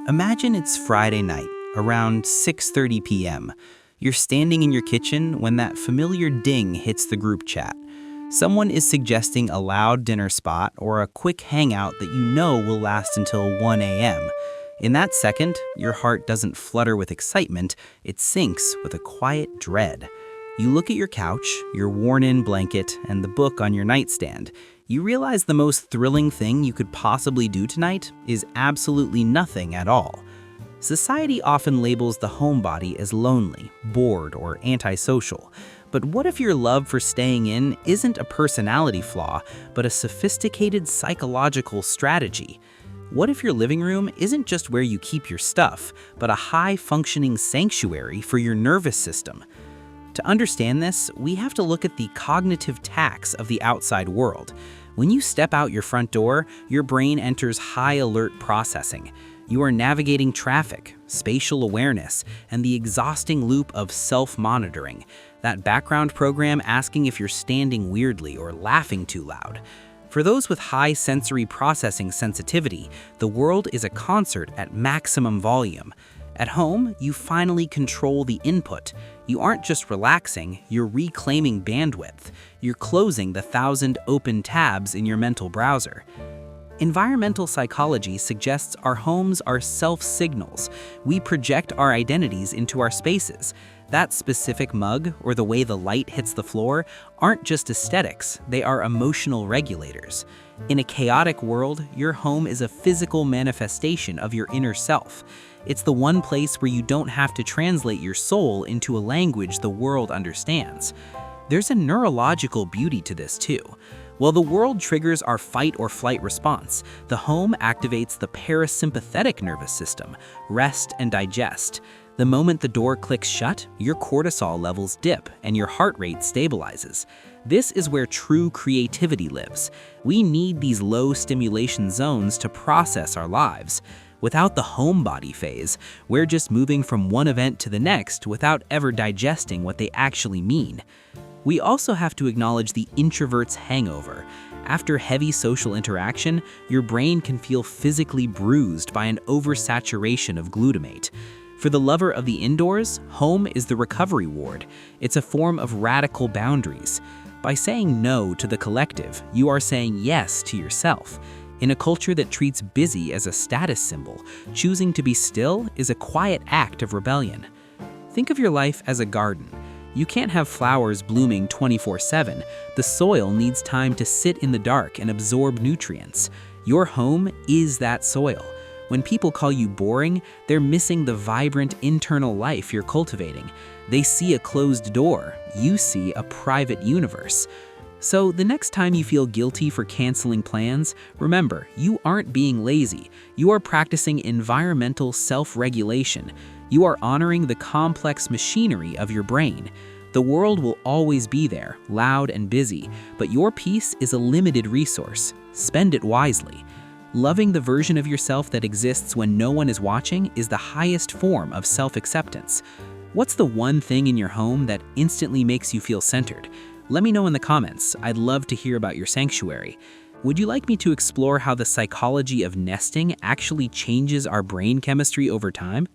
Imagine it's Friday night, around 6:30 p.m. You're standing in your kitchen when that familiar ding hits the group chat. Someone is suggesting a loud dinner spot or a quick hangout that you know will last until 1 a.m. In that second, your heart doesn't flutter with excitement, it sinks with a quiet dread. You look at your couch, your worn-in blanket, and the book on your nightstand. You realize the most thrilling thing you could possibly do tonight is absolutely nothing at all. Society often labels the homebody as lonely, bored, or antisocial. But what if your love for staying in isn't a personality flaw, but a sophisticated psychological strategy? What if your living room isn't just where you keep your stuff, but a high-functioning sanctuary for your nervous system? To understand this, we have to look at the cognitive tax of the outside world. When you step out your front door, your brain enters high-alert processing. You are navigating traffic, spatial awareness, and the exhausting loop of self-monitoring, that background program asking if you're standing weirdly or laughing too loud. For those with high sensory processing sensitivity, the world is a concert at maximum volume. At home, you finally control the input. You aren't just relaxing, you're reclaiming bandwidth. You're closing the 1,000 open tabs in your mental browser. Environmental psychology suggests our homes are self-signals. We project our identities into our spaces. That specific mug or the way the light hits the floor aren't just aesthetics, they are emotional regulators. In a chaotic world, your home is a physical manifestation of your inner self. It's the one place where you don't have to translate your soul into a language the world understands. There's a neurological beauty to this too. While the world triggers our fight or flight response, the home activates the parasympathetic nervous system, rest and digest. The moment the door clicks shut, your cortisol levels dip and your heart rate stabilizes. This is where true creativity lives. We need these low stimulation zones to process our lives. Without the homebody phase, we're just moving from one event to the next without ever digesting what they actually mean. We also have to acknowledge the introvert's hangover. After heavy social interaction, your brain can feel physically bruised by an oversaturation of glutamate. For the lover of the indoors, home is the recovery ward. It's a form of radical boundaries. By saying no to the collective, you are saying yes to yourself. In a culture that treats busy as a status symbol, choosing to be still is a quiet act of rebellion. Think of your life as a garden. You can't have flowers blooming 24/7. The soil needs time to sit in the dark and absorb nutrients. Your home is that soil. When people call you boring, they're missing the vibrant internal life you're cultivating. They see a closed door. You see a private universe. So the next time you feel guilty for canceling plans, remember, you aren't being lazy. You are practicing environmental self-regulation. You are honoring the complex machinery of your brain. The world will always be there, loud and busy, but your peace is a limited resource. Spend it wisely. Loving the version of yourself that exists when no one is watching is the highest form of self-acceptance. What's the one thing in your home that instantly makes you feel centered? Let me know in the comments. I'd love to hear about your sanctuary. Would you like me to explore how the psychology of nesting actually changes our brain chemistry over time?